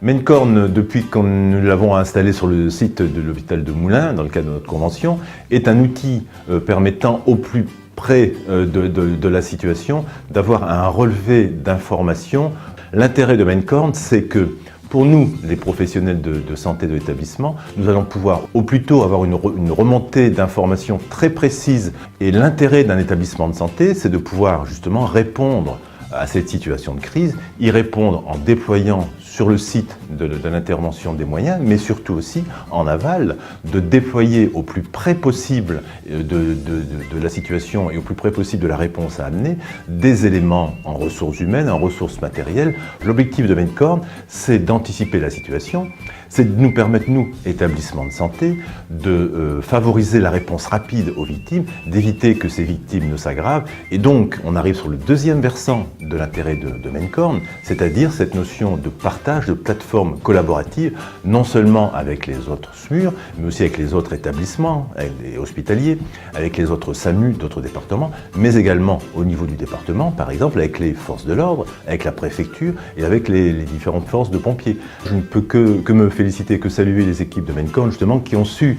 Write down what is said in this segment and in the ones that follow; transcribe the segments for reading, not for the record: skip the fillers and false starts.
Maincorn, depuis que nous l'avons installé sur le site de l'hôpital de Moulins, dans le cadre de notre convention, est un outil permettant au plus près de la situation d'avoir un relevé d'informations. L'intérêt de Maincorn, c'est que pour nous, les professionnels de santé de l'établissement, nous allons pouvoir au plus tôt avoir une remontée d'informations très précise. Et l'intérêt d'un établissement de santé, c'est de pouvoir justement répondre à cette situation de crise, y répondre en déployant sur le site de l'intervention des moyens, mais surtout aussi en aval, de déployer au plus près possible de la situation et au plus près possible de la réponse à amener des éléments en ressources humaines, en ressources matérielles. L'objectif de Maincorn, c'est d'anticiper la situation, c'est de nous permettre, nous, établissements de santé, de favoriser la réponse rapide aux victimes, d'éviter que ces victimes ne s'aggravent. Et donc, on arrive sur le deuxième versant de l'intérêt de Maincorn, c'est-à-dire cette notion de partage, de plateforme collaborative, non seulement avec les autres SMUR, mais aussi avec les autres établissements, avec les hospitaliers, avec les autres SAMU d'autres départements, mais également au niveau du département, par exemple avec les forces de l'ordre, avec la préfecture et avec les différentes forces de pompiers. Je ne peux que me féliciter, que saluer les équipes de Maincorn, justement, qui ont su,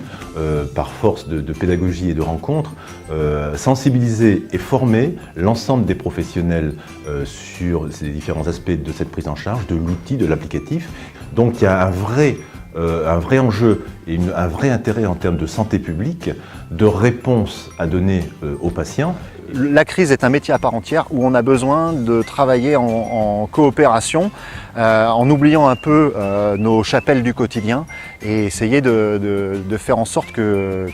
par force de pédagogie et de rencontres, sensibiliser et former l'ensemble des professionnels sur ces différents aspects de cette prise en charge, de l'outil, de l'applicatif. Donc il y a un vrai enjeu et un vrai intérêt en termes de santé publique, de réponse à donner aux patients. La crise est un métier à part entière où on a besoin de travailler en coopération, en oubliant un peu nos chapelles du quotidien et essayer de faire en sorte que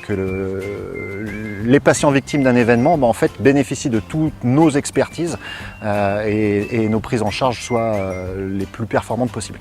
les patients victimes d'un événement en fait, bénéficient de toutes nos expertises et nos prises en charge soient les plus performantes possibles.